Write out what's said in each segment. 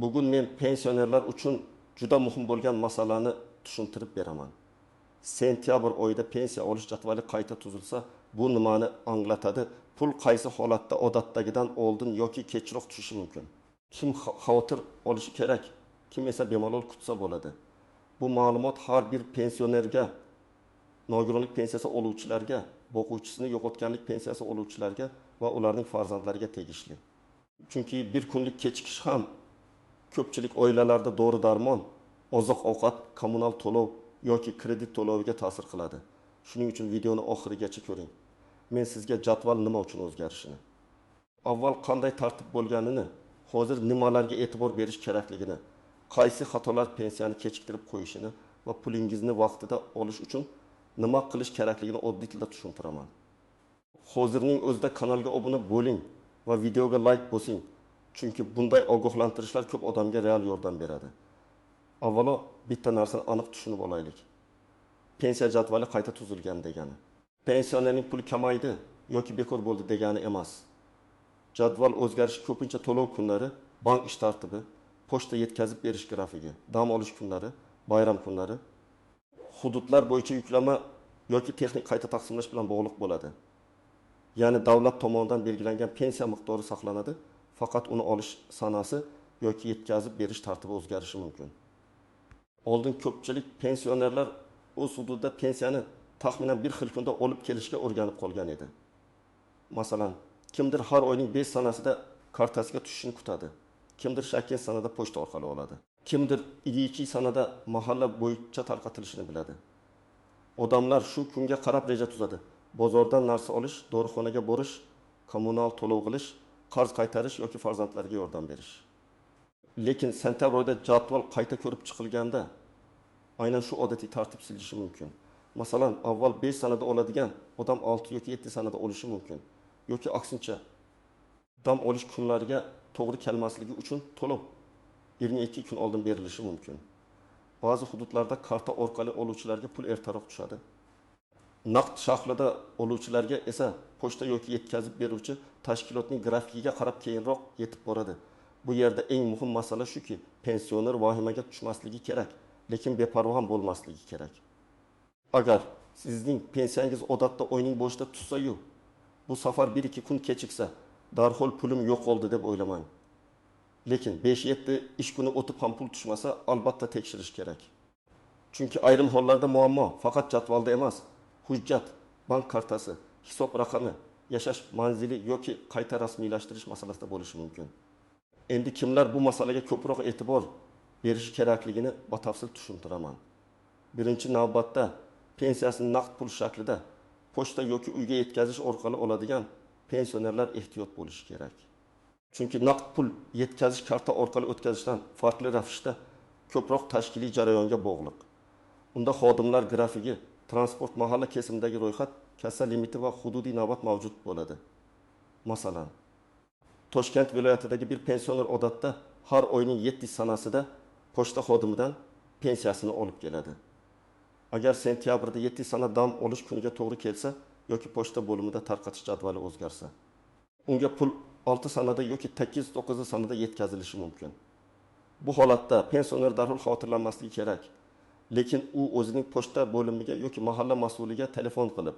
Bugun men pensionerlar uchun juda muhim bo'lgan masalani tushuntirib beraman. Sentyabr oyida pensiya olish jadvali qayta tuzilsa, bu nimani anglatadi? Pul qaysi holatda odatdagidan oldin yoki kechroq tushishi mumkin? Kim xavotir olishi kerak? Kim esa bemalol kutsa bo'ladi? Bu ma'lumot har bir pensionerga, nogironlik pensiyasi oluvchilarga, boquvchisini yo'qotganlik pensiyasi oluvchilarga va ularning farzandlariga tegishli. Chunki bir kunlik kechikish ham ko'pchilik oilalarda dori-darmon, oziq-ovqat, kommunal to'lov yoki kredit to'loviga ta'sir qiladi. Shuning uchun videoni oxirigacha ko'ring. Men sizga jadval nima uchun o'zgarishini, avval qanday tartib bo'lganini, hozir nimalarga e'tibor berish kerakligini, qaysi xatolar pensiyani kechiktirib qo'yishini va pulingizni vaqtida olish uchun nima qilish kerakligini oddiy tilda tushuntiraman. Hozirning o'zida kanalga obuna bo'ling va videoga like bosing. Chunki bunday ogohlantirishlar ko'p odamga real yordam beradi. Avvalo bitta narsani aniq tushunib olaylik. Pensiya jadvali qayta tuzilgan degani pensionerning puli kamaydi yoki bekor bo'ldi degani emas. Jadval o'zgarishi ko'pincha to'lov kunlari, bank ish tartibi, pochta yetkazib berish grafigi, dam olish kunlari, bayram kunlari, hududlar bo'yicha yuklama yoki texnik qayta taqsimlash bilan bog'liq bo'ladi. Ya'ni davlat tomonidan belgilangan pensiya miqdori saqlanadi, faqat uni olish sanasi yoki yetkazib berish tartibi o'zgarishi mumkin. Oldin ko'pchilik pensionerlar o'z hududida pensiyani taxminan bir xil kunda olib kelishga o'rganib qolgan edi. Masalan, kimdir har oyning 5 sanasida kartasiga tushishini kutadi. Kimdir 8 sanada pochta orqali oladi. Kimdir 2 sanada mahalla bo'yicha tarqatilishini biladi. Odamlar shu kunga qarab reja tuzadi. Bozordan narsa olish, dorixonaga borish, kommunal to'lov qilish, qarz qaytarish yoki farzandlariga yordam berish. Lekin sentabr oyida jadval qayta ko'rib chiqilganda aynan shu odatiy tartib silishi mumkin. Masalan, avval 5 sanada oladigan odam 6 yoki 7 sanada olishi mumkin. Yoki aksincha, dam olish kunlariga to'g'ri kelmasligi uchun to'lov 22 kun oldin berilishi mumkin. Ba'zi hududlarda karta orqali oluvchilarga pul ertaroq tushadi. Naqd shaklida oluvchilarga esa pochta yoki yetkazib beruvchi tashkilotning grafikiga qarab keyinroq yetib boradi. Bu yerda eng muhim masala shuki, pensioner vahimaga tushmasligi kerak, lekin beparvo ham bo'lmasligi kerak. Agar sizning pensiyangiz odatda oyning boshida tushsa-yu, bu safar 1-2 kun kechiksa, darhol pulim yo'q oldi deb o'ylamang. Lekin 5-7 ish kuni o'tib ham pul tushmasa, albatta tekshirish kerak. Chunki ayrim hollarda muammo faqat jadvalda emas, hujjat, bank kartasi, hisob raqami, yashash manzili yoki qayta rasmiylashtirish masalasida bo'lishi mumkin. Endi kimlar bu masalaga ko'proq e'tibor berishi kerakligini batafsil tushuntiraman. Birinchi navbatda pensiyasini naqd pul shaklida pochta yoki uyga yetkazish orqali oladigan pensionerlar ehtiyot bo'lishi kerak. Chunki naqd pul yetkazish karta orqali o'tkazishdan farqli ravishda ko'proq tashkiliy jarayonga bog'liq. Unda xodimlar grafigi, transport mahalla kesimidagi ro'yxat, kassa limiti va hududiy navbat mavjud bo'ladi. Masalan, Toshkent viloyatidagi bir pensioner odatda har oyning 7 sanasida pochta xodimidan pensiyasini olib keladi. Agar sentyabrda 7 sana dam olish kuniga to'g'ri kelsa yoki pochta bo'limida tarqatish jadvali o'zgarsa, unga pul 6 sanada yoki 8-9 sanada yetkazilishi mumkin. Bu holatda pensioner darhol xavotirlanmasligi kerak. Lekin u o'zining pochta bo'limiga yoki mahalla mas'uliga telefon qilib,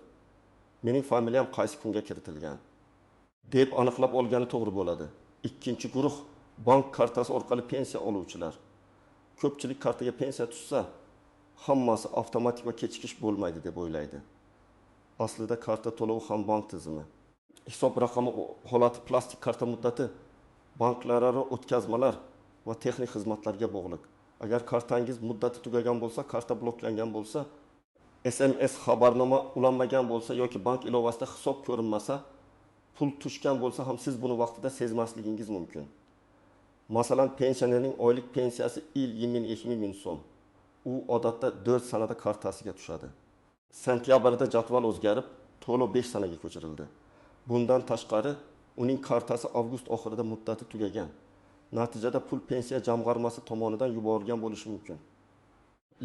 "Mening familiyam qaysi kunga kiritilgan?" deb aniqlab olgani to'g'ri bo'ladi. Ikkinchi guruh bank kartasi orqali pensiya oluvchilar. Ko'pchilik kartaga pensiya tushsa, hammasi avtomatik va kechikish bo'lmaydi deb o'ylaydi. Aslida karta to'lovi ham bank tizimi. Hisob raqami holati plastik karta muddati, banklararo o'tkazmalar va texnik xizmatlarga bog'liq. Agar kartangiz muddati tugagan bo'lsa, karta bloklangan bo'lsa, SMS xabarnoma ulanmagan bo'lsa yoki bank ilovasida hisob ko'rinmasa, pul tushgan bo'lsa ham siz buni vaqtida sezmasligingiz mumkin. Masalan, pensionerning oylik pensiyasi 20 ming so'm. U odatda 4 sanada kartasiga tushadi. Sentyabrda jadval o'zgarib, to'lov 5 sanaga ko'chirildi. Bundan tashqari, uning kartasi avgust oxirida muddati tugagan. Natijada pul pensiya jamg'armasi tomonidan yuborilgan bo'lishi mumkin.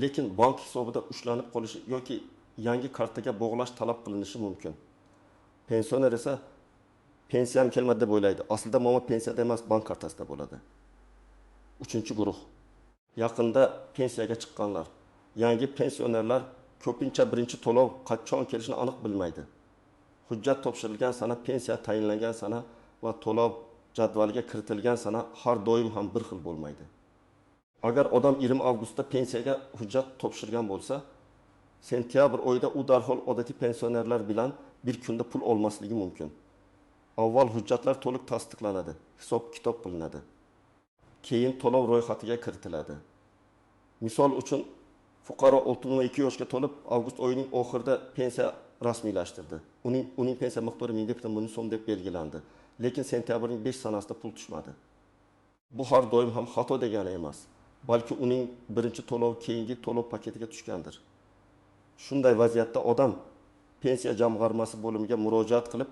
Lekin bank hisobida ushlanib qolishi yoki yangi kartaga bog'lash talab qilinishi mumkin. Pensioner esa pensiyam kelmadi deb o'ylaydi. Aslida momo pensiyada emas, bank kartasida bo'ladi. Uchinchi guruh. Yaqinda pensiyaga chiqqanlar. Yangi pensionerlar ko'pincha birinchi to'lov qachon kelishini aniq bilmaydi. Hujjat topshirilgan sana, pensiya tayinlangan sana va to'lov jadvaliga kiritilgan sana har doim ham bir xil bo'lmaydi. Agar odam 20 avgustda pensiyaga hujjat topshirgan bo'lsa, sentyabr oyida u darhol odatiy pensionerlar bilan bir kunda pul olmasligi mumkin. Avval hujjatlar to'liq tasdiqlanadi, hisob-kitob qilinadi. Keyin to'lov ro'yxatiga kiritiladi. Misol uchun fuqaro 62 yoshga to'lib, avgust oyining oxirida pensiya rasmiylashtirdi. Uning pensiya miqdori 1000 so'm deb belgilandi. Lekin sentyabrning 5 sanasida pul tushmadi. Bu har doim ham xato degani emas, balki uning birinchi to'lov keyingi to'lov paketiga tushgandir. Shunday vaziyatda odam pensiya jamg'armasi bo'limiga murojaat qilib,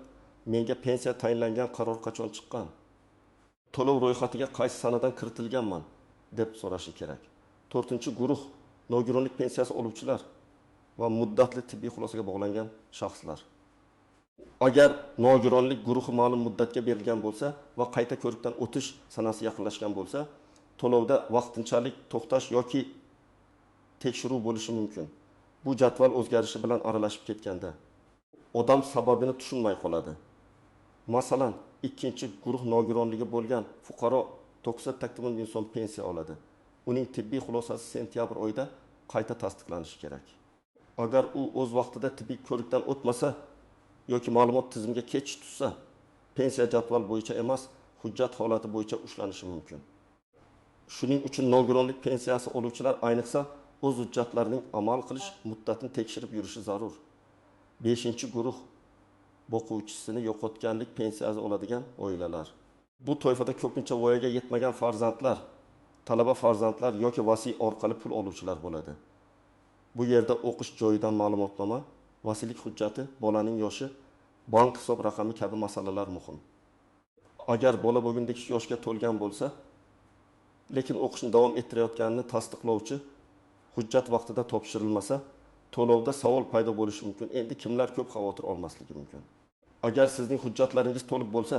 menga pensiya tayinlangan qaror qachon chiqqan? To'lov ro'yxatiga qaysi sanadan kiritilganman deb so'rashi kerak. 4-guruh nogironlik pensiyasi oluvchilar va muddatli tibbiy xulosaga bog'langan shaxslar. Agar nogironlik guruhi ma'lum muddatga berilgan bo'lsa va qayta ko'rikdan o'tish sanasi yaqinlashgan bo'lsa, to'lovda vaqtinchalik to'xtash yoki tekshiruv bo'lishi mumkin. Bu jadval o'zgarishi bilan aralashib ketganda odam sababini tushunmay qoladi. Masalan, 2-guruh nogironligi bo'lgan fuqaro 90 ming so'm pensiya oladi. Uning tibbiy xulosasi sentyabr oyida qayta tasdiqlanishi kerak. Agar u o'z vaqtida tibbiy ko'rikdan o'tmasa yoki ma'lumot tizimiga kech tushsa, pensiya jadval bo'yicha emas, hujjat holati bo'yicha ushlanishi mumkin. Shuning uchun nogironlik pensiyasi oluvchilar ayniqsa o'z hujjatlarining amal qilish muddatini tekshirib yurishi zarur. 5-guruh boquvchisini yo'qotganlik pensiyasi oladigan oilalar. Bu toifada ko'pincha voyaga yetmagan farzandlar, talaba farzandlar yoki vasiy orqali pul oluvchilar bo'ladi. Bu yerda o'qish joyidan ma'lumotnoma, vasiylik hujjati, bolaning yoshi, bank hisob raqami kabi masalalar muhim. Agar bola bugundek yoshga to'lgan bo'lsa, lekin o'qishni davom ettirayotganini tasdiqlovchi hujjat vaqtida topshirilmasa, to'lovda savol paydo bo'lishi mumkin. Endi kimlar ko'p xavotir olmasligi mumkin. Agar sizning hujjatlaringiz to'liq bo'lsa,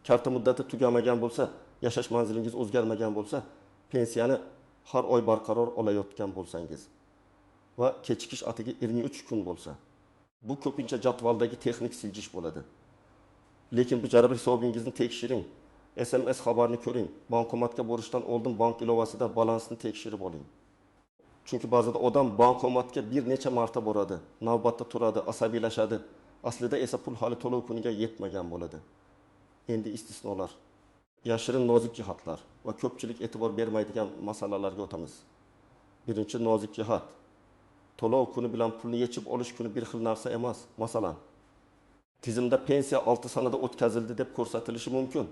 karta muddati tugamagan bo'lsa, yashash manzilingiz o'zgarmagan bo'lsa, pensiyani har oy barqaror olayotgan bo'lsangiz va kechikish atigi 23 kun bo'lsa, bu ko'pincha jadvaldagi texnik siljish bo'ladi. Lekin bu jarabi hisobingizni tekshiring, SMS xabarini ko'ring, bankomatga borishdan oldin bank ilovasida balansni tekshirib oling. Chunki ba'zida odam bankomatga bir necha marta boradi, navbatda turadi, asabiylashadi. Aslida esa pul hali to'lov kuniga yetmagan bo'ladi. Endi istisnolar, yashirin nozik jihatlar va ko'pchilik e'tibor bermaydigan masalalarga o'tamiz. Birinchi nozik jihat. To'lov kuni bilan pulni yechib olish kuni bir xil narsa emas. Masalan, tizimda pensiya 6 sanada o'tkazildi deb ko'rsatilishi mumkin,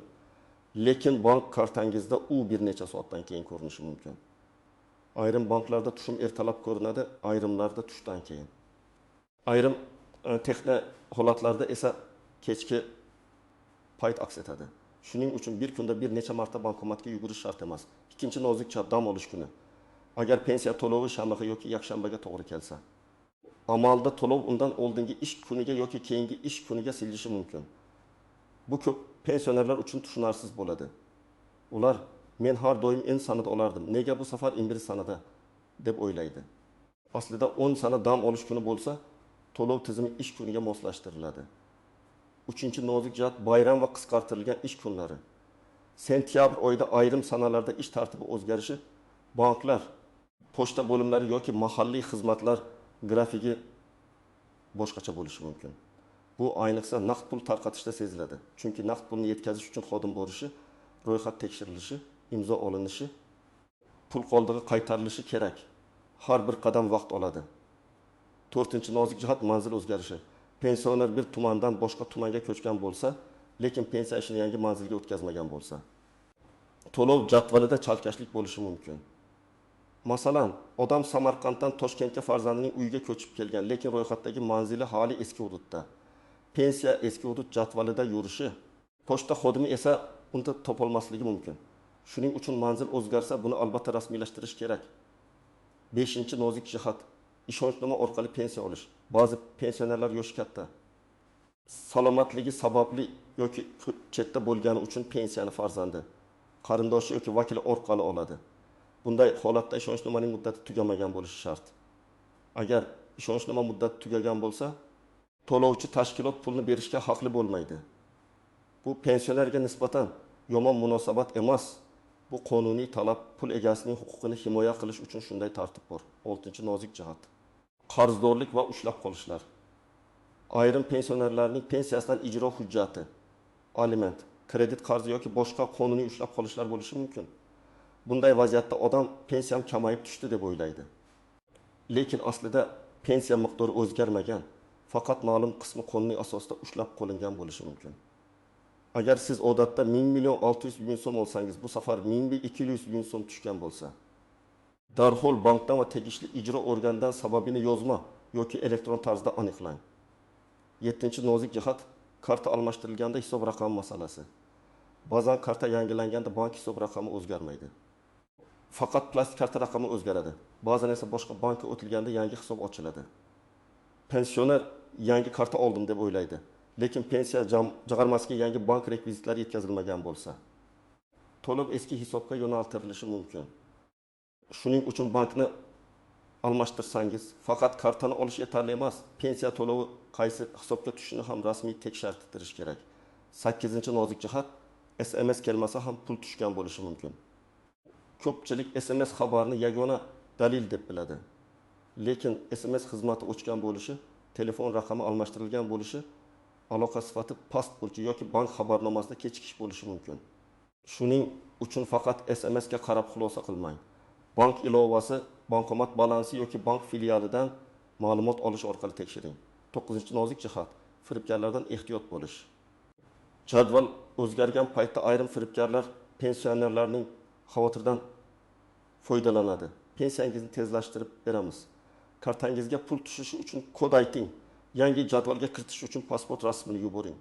lekin bank kartangizda u bir necha soatdan keyin ko'rinishi mumkin. Ayrim banklarda tushum ertalab ko'rinadi, ayrimlarda tushdan keyin. Ayrim texnik holatlarda esa kechki payt aks etadi. Shuning uchun bir kunda bir necha marta bankomatga yugurish shart emas. Ikkinchi nozik jihat dam olish kuni. Agar pensiya to'lovi shanba yoki yakshanbaga to'g'ri kelsa, amalda to'lov undan oldingi ish kuniga yoki keyingi ish kuniga siljishi mumkin. Bu ko'p pensionerlar uchun tushunarsiz bo'ladi. Ular men har doim en sanada olardim, nega bu safar 11 sanada deb o'ylaydi. Aslida 10 sana dam olish kuni bo'lsa, to'lov tizimi ish kuniga moslashtiriladi. 3-nozik jihat bayram va qisqartirilgan ish kunlari. Sentyabr oyida ayrim sanalarda ish tartibi o'zgarishi, banklar, pochta bo'limlari yoki mahalliy xizmatlar grafiki boshqacha bo'lishi mumkin. Bu ayniqsa naqd pul tarqatishda seziladi. Chunki naqd pulni yetkazish uchun xodim borishi, ro'yxat tekshirilishi, imzo olinishi, pul qoldig'i qaytarilishi kerak. Har bir qadam vaqt oladi. 4-nozik jihat manzil o'zgarishi. Pensioner bir tumandan boshqa tumanga ko'chgan bo'lsa, lekin pensiya ishini yangi manzilga o'tkazmagan bo'lsa, to'lov jadvalida chalkashlik bo'lishi mumkin. Masalan, odam Samarqanddan Toshkentga farzandining uyiga ko'chib kelgan, lekin ro'yxatdagi manzili hali eski hududda. Pensiya eski hudud jadvalida yurishi, pochta xodimi esa unda topolmasligi mumkin. Shuning uchun manzil o'zgarsa, buni albatta rasmiylashtirish kerak. 5-nozik jihat, ishonchnoma orqali pensiya olish. Ba'zi pensionerlar yoshi katta, salomatligi sababli yoki chetda bo'lgani uchun pensiyani farzandi qarindoshi yoki vakili orqali oladi. Bunday holatda ishonchnomaning muddati tugamagan bo'lishi shart. Agar ishonchnoma muddati tugagan bo'lsa, to'lovchi tashkilot pulni berishga haqli bo'lmaydi. Bu pensionerga nisbatan yomon munosabat emas. Bu qonuniy talab, pul egasining huquqini himoya qilish uchun shunday tartib bor. 6-nozik jihat. Qarzdorlik va ushlab qolishlar. Ayrim pensionerlarning pensiyasidan ijro hujjati, aliment, kredit qarzi yoki boshqa qonuniy ushlab qolishlar bo'lishi mumkin. Bunday vaziyatda odam pensiyam kamayib tushdi deb o'ylaydi. Lekin aslida pensiya miqdori o'zgarmagan, faqat ma'lum qismi qonuniy asosda ushlab qolingan bo'lishi mumkin. Agar siz odatda 1000 million 600 ming so'm olsangiz, bu safar 1200 ming so'm tushgan bo'lsa, darhol bankdan va tegishli ijro organidan sababini yozma yoki elektron tarzda aniqlang. 7-nozik jihat karta almashtirilganda hisob raqami masalasi. Ba'zan karta yangilanganda bank hisob raqami o'zgarmaydi. Faqat plastik karta raqami o'zgaradi. Ba'zan esa boshqa bankka o'tilganda yangi hisob ochiladi. Pensioner yangi karta oldim deb o'ylaydi. Lekin pensiya jamg'armasiga yangi bank rekvizitlari yetkazilmagan bo'lsa, to'lov eski hisobga yo'naltirilishi mumkin. Shuning uchun bankni almashtirsangiz, faqat kartani olish yetarli emas. Pensiya to'lovi qaysi hisobga tushishini ham rasmiy tekshirtirish kerak. 8-nozik jihat, SMS kelmasa ham pul tushgan bo'lishi mumkin. Ko'pchilik SMS xabarini yagona dalil deb biladi. Lekin SMS xizmati o'chgan bo'lishi, telefon raqami almashtirilgan bo'lishi, aloqa sifati past bo'lishi yoki bank xabarnomasida kechikish bo'lishi mumkin. Shuning uchun faqat SMS ga qarab xulosa qilmang. Bank ilovasi, bankomat balansi yoki bank filialidan ma'lumot olish orqali tekshiring. 9-nozik jihat, firibgarlardan ehtiyot bo'lish. Jadval o'zgargan paytda ayrim firibgarlar pensionerlarning xavotirdan foydalanadi. Pensiyangizni tezlashtirib beramiz. Kartangizga pul tushishi uchun kod ayting. Yangi jadvalga kiritish uchun pasport rasmini yuboring.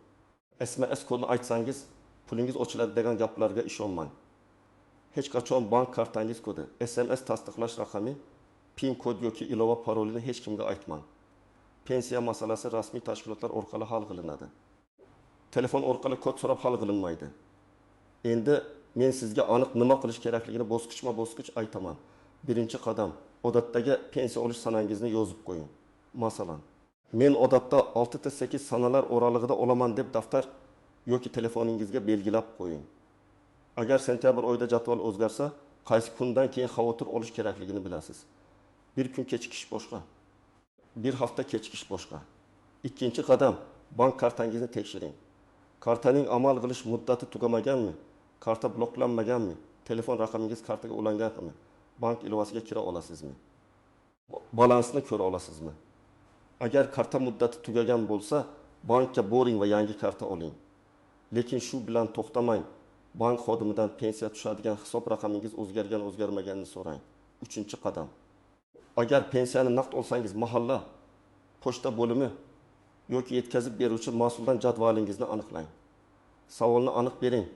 SMS kodini aytsangiz, pulingiz ochiladi degan gaplarga ishonmang. Hech qachon bank kartangiz kodi, SMS tasdiqlash raqami, PIN kod yoki ilova parolini hech kimga aytmang. Pensiya masalasi rasmiy tashkilotlar orqali hal qilinadi. Telefon orqali kod so'rab hal qilinmaydi. Endi men sizga aniq nima qilish kerakligini bosqichma-bosqich aytaman. Birinchi qadam, odatdagi pensiya olish sanangizni yozib qo'ying. Masalan, men odatda 6-8 sanalar oralig'ida olaman deb daftar yoki telefoningizga belgilab qo'ying. Agar sentyabr oyida jadval o'zgarsa, qaysi kundan keyin xavotir olish kerakligini bilasiz. Bir kun kechikish boshqa, bir hafta kechikish boshqa. Ikkinchi qadam, bank kartangizni tekshiring. Kartaning amal qilish muddati tugamaganmi? Karta bloklanmaganmi? Telefon raqamingiz kartaga ulanganmi? Bank ilovasiga kira olasizmi? Balansni ko'ra olasizmi? Agar karta muddati tugagan bo'lsa, bankka boring va yangi karta oling. Lekin shu bilan to'xtamang. Bank xodimidan pensiya tushadigan hisob raqamingiz o'zgargan-o'zgarmaganini so'rang. 3-qadam. Agar pensiyani naqd olsangiz, mahalla, pochta bo'limi yoki yetkazib beruvchi mas'uldan jadvalingizni aniqlang. Savolni aniq bering.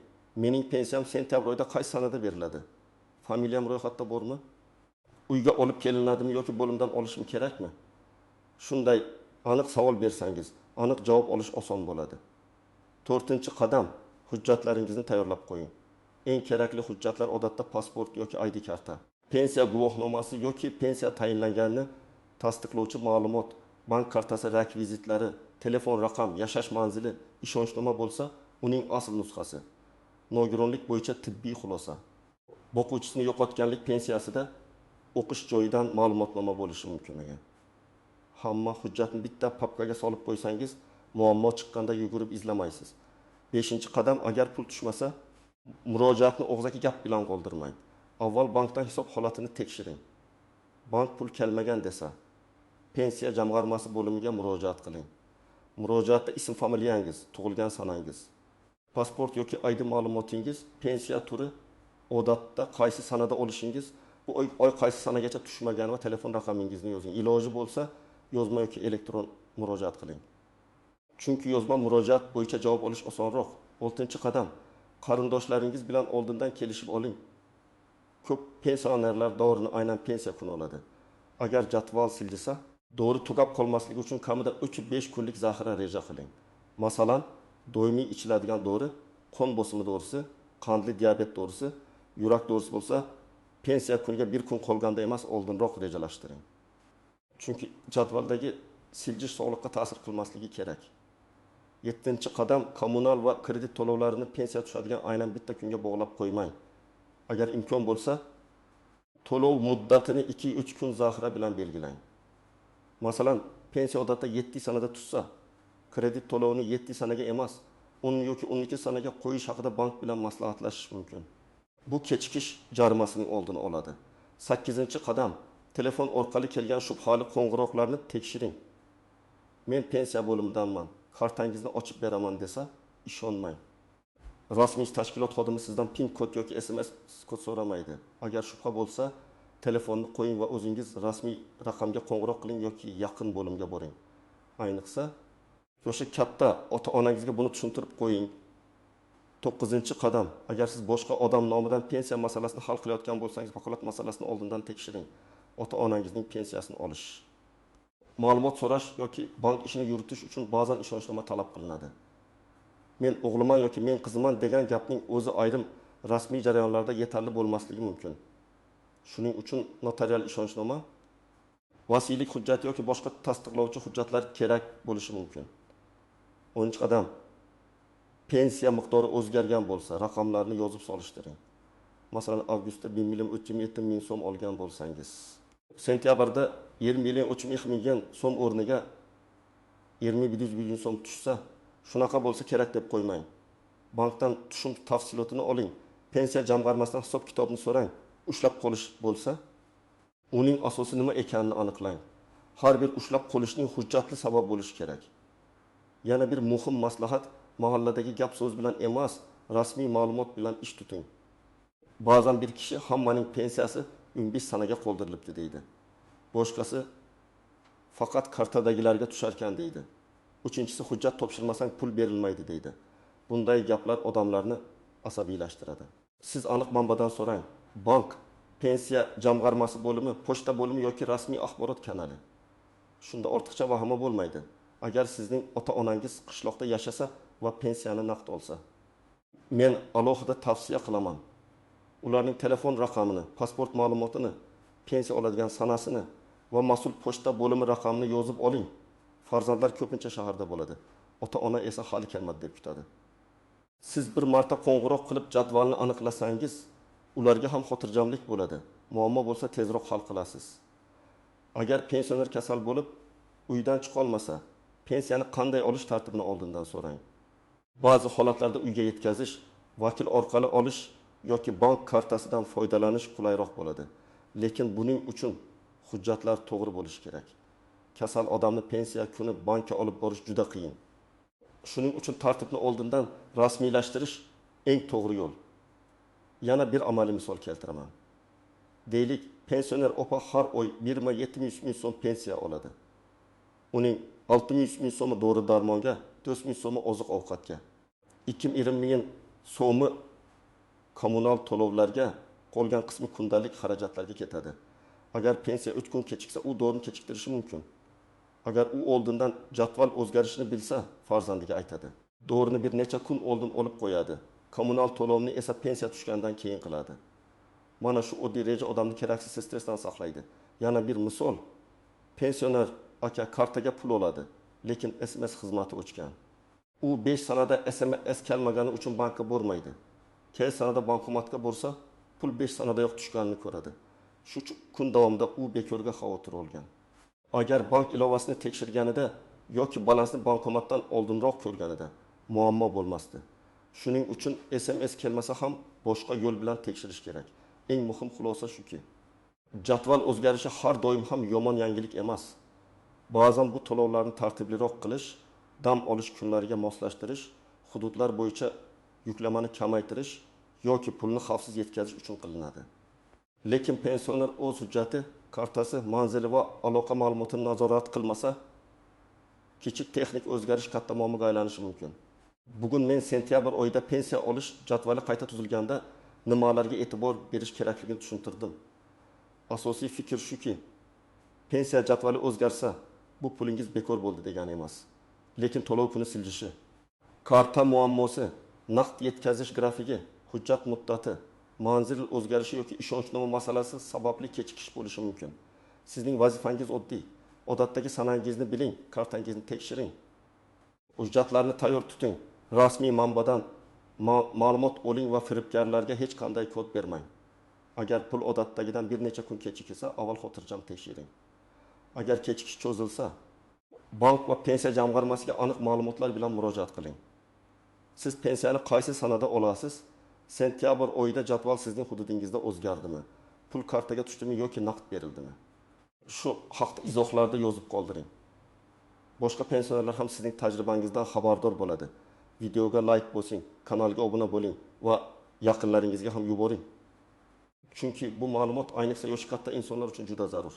Mening pensiyam sentyabr oyida qaysi sanada beriladi? Familiyam ro'yxatda bormi? Uyga olib kelinadimi yoki bo'limdan olishim kerakmi? Shunday aniq savol bersangiz, aniq javob olish oson bo'ladi. 4-qadam, hujjatlaringizni tayyorlab qo'ying. Eng kerakli hujjatlar odatda pasport yoki ID karta, pensiya guvohnomasi yoki pensiya tayinlanganini tasdiqlovchi ma'lumot, bank kartasi rekvizitlari, telefon raqam, yashash manzili, ishonchnoma bo'lsa, uning asl nusxasi. Nogironlik bo'yicha tibbiy xulosa. Boquvchisini yo'qotganlik pensiyasida o'qish joyidan ma'lumotnoma bo'lishi mumkin ekan. Hamma hujjatni bitta papkaga solib qo'ysangiz, muammo chiqqanda yugurib izlamaysiz. 5-qadam, agar pul tushmasa, murojaatni og'zaki gap bilan qoldirmang. Avval bankdan hisob holatini tekshiring. Bank pul kelmagan desa, pensiya jamg'armasi bo'limiga murojaat qiling. Murojaatda ism familiyangiz, tug'ilgan sanangiz, pasport yoki ID ma'lumotingiz, pensiya turi, odatda qaysi sanada olishingiz, bu oy qaysi sanagacha tushmagan va telefon raqamingizni yozing. Iloji bo'lsa, yozma yoki elektron murojaat qiling. Chunki yozma murojaat bo'yicha javob olish osonroq. 6-qadam, qarindoshlaringiz bilan oldindan kelishib oling. Ko'p pensionerlar davorini aynan pensiya kuni oladi. Agar jadval siljisa, dori tugab qolmasligi uchun kamida 3-5 kunlik zaxira reja qiling. Masalan, doimiy ichiladigan dori, qon bosimi dorisi, qandli diabet doğrusu, yurak doğrusu bo'lsa, pensiya kuniga bir kun qolganda emas, oldinroq rejalashtiring. Chunki jadvaldagi siljish sog'liqqa ta'sir qilmasligi kerak. 7-qadam kommunal va kredit to'lovlarini pensiya tushadigan aynan bitta kunga bog'lab qo'ymang. Agar imkon bo'lsa, to'lov muddatini 2-3 kun zaxira bilan belgilang. Masalan, pensiya odatda 7 sanada tushsa, kredit to'lovini 7 sanaga emas, 10 yoki 12 sanaga qo'yish haqida bank bilan maslahatlashish mumkin. Bu kechikish jarimasining oldini oladi. 8-qadam telefon orqali kelgan shubhali qo'ng'iroqlarni tekshiring. Men pensiya bo'limidanman, kartangizni ochib beraman desa, ishonmang. Rasmiy tashkilot xodimi sizdan PIN kod yoki SMS kod so'ramaydi. Agar shubha bo'lsa, telefonni qo'ying va o'zingiz rasmiy raqamga qo'ng'iroq qiling yoki yaqin bo'limga boring. Ayniqsa, o'sha katta ota-onangizga buni tushuntirib qo'ying. 9-qadam, agar siz boshqa odam nomidan pensiya masalasini hal qilayotgan bo'lsangiz, vakolat masalasini oldindan tekshiring. Ota-onangizning pensiyasini olish. Ma'lumot so'rash yoki bank ishini yuritish uchun ba'zan ishonchnoma talab qilinadi. Men o'g'liman yoki men qiziman degan gapning o'zi ayrim rasmiy jarayonlarda yetarli bo'lmasligi mumkin. Shuning uchun notarial ishonchnoma, vasiylik hujjati yoki boshqa tasdiqlovchi hujjatlar kerak bo'lishi mumkin. 10-qadam, pensiya miqdori o'zgargan bo'lsa, raqamlarni yozib solishtiring. Masalan, avgustda 1 million 307 ming so'm olgan bo'lsangiz, sentyabrda 20 million 300 ming so'm o'rniga 20 ming so'm tushsa, shunaqa bo'lsa kerak deb qo'ymang. Bankdan tushum tafsilotini oling. Pensiya jamg'armasidan hisob kitobni so'rang. Ushlab qolish bo'lsa, uning asosi nima ekanini aniqlang. Har bir ushlab qolishning hujjatli sabab bo'lishi kerak. Yana bir muhim maslahat, mahalladagi gap so'z bilan emas, rasmiy ma'lumot bilan ish tuting. Ba'zan bir kishi hammaning pensiyasi 15 sanaga qoldirilibdi deydi. Boshqasi faqat kartadagilarga tushar ekan deydi. Uchinchisi hujjat topshirmasang pul berilmaydi deydi. Bunday gaplar odamlarni asabiylashtiradi. Siz aniq manbadan so'rang. Bank, pensiya jamg'armasi bo'limi, pochta bo'limi yoki rasmiy axborot kanali. Shunda ortiqcha vahima bo'lmaydi. Agar sizning ota-onangiz qishloqda yashasa va pensiyani naqd olsa, men alohida tavsiya qilaman. Ularning telefon raqamini, pasport ma'lumotini, pensiya oladigan sanasini va mas'ul pochta bo'limi raqamini yozib oling. Farzandlar ko'pincha shaharda bo'ladi. Ota-ona esa hali kelmadi deb kutadi. Siz bir marta qo'ng'iroq qilib jadvalni aniqlasangiz, ularga ham xotirjamlik bo'ladi. Muammo bo'lsa tezroq hal qilasiz. Agar pensioner kasal bo'lib, uydan chiqa olmasa, pensiyani qanday olish tartibini oldindan so'rang. Ba'zi holatlarda uyga yetkazish, vakil orqali olish yoki bank kartasidan foydalanish qulayroq bo'ladi. Lekin buning uchun hujjatlar to'g'ri bo'lishi kerak. Kasal odamni pensiya kuni bankka olib borish juda qiyin. Shuning uchun tartibni oldindan rasmiylashtirish eng to'g'ri yo'l. Yana bir amaliy misol keltiraman. Deylik, pensioner opa har oy 1,7 ming so'm pensiya oladi. Uning 600 ming so'mi dori-darmonga, 400 ming so'mi oziq-ovqatga, 220 ming so'mi kommunal to'lovlarga, qolgan qismi kundalik xarajatlarga ketadi. Agar pensiya 3 kun kechiksa, u dorini kechiktirishi mumkin. Agar u oldindan jadval o'zgarishini bilsa, farzandiga aytadi. Dorini bir necha kun oldin olib qo'yadi. Kommunal to'lovni esa pensiya tushgandan keyin qiladi. Mana shu oddiy reja odamni keraksiz stressdan saqlaydi. Yana bir misol, pensioner aka kartaga pul oladi, lekin SMS xizmati o'chgan. U 5 sanada SMS kelmagani uchun bankka bormaydi. Kel sanada bankomatga borsa, pul 5 sanadayoq tushganini ko'radi. Shu kun davomida u bekorga xavotir olgan. Agar bank ilovasini tekshirganida yoki balansni bankomatdan oldinroq ko'rganida muammo bo'lmasdi. Shuning uchun SMS kelmasa ham boshqa yo'l bilan tekshirish kerak. Eng muhim xulosa shuki, jadval o'zgarishi har doim ham yomon yangilik emas. Ba'zan bu to'lovlarni tartibliroq qilish, dam olish kunlariga moslashtirish, hududlar bo'yicha yuklamani kamaytirish yoki pulni xavfsiz yetkazish uchun qilinadi. Lekin pensioner o'z hujjati, kartasi, manzili va aloqa ma'lumotini nazorat qilmasa, kichik texnik o'zgarish katta muammoga aylanishi mumkin. Bugun men sentyabr oyida pensiya olish jadvali qayta tuzilganda nimalarga e'tibor berish kerakligini tushuntirdim. Asosiy fikr shuki, pensiya jadvali o'zgarsa, bu pulingiz bekor bo'ldi degani emas. Lekin to'lov kuni siljishi, karta muammosi, naqd yetkazish grafigi hujjat muddati, manzil o'zgarishi yoki ishonchnoma masalasi sababli kechikish bo'lishi mumkin. Sizning vazifangiz oddiy. Odatdagi sanangizni biling, kartangizni tekshiring. Hujjatlarni tayyor tuting. Rasmiy manbadan ma'lumot oling va firibgarlarga hech qanday kod bermang. Agar pul odatdagidan bir necha kun kechiksa, avval xotirjam tekshiring. Agar kechikish cho'zilsa, bank va pensiya jamg'armasiga aniq ma'lumotlar bilan murojaat qiling. Siz pensiyani qaysi sanada olasiz? Sentyabr oyida jadval sizning hududingizda o'zgardimi? Pul kartaga tushdimi yoki naqd berildimi? Shu haqda izohlarda yozib qoldiring. Boshqa pensionerlar ham sizning tajribangizdan xabardor bo'ladi. Videoga like bosing, kanalga obuna bo'ling va yaqinlaringizga ham yuboring. Chunki bu ma'lumot ayniqsa yoshi katta insonlar uchun juda zarur.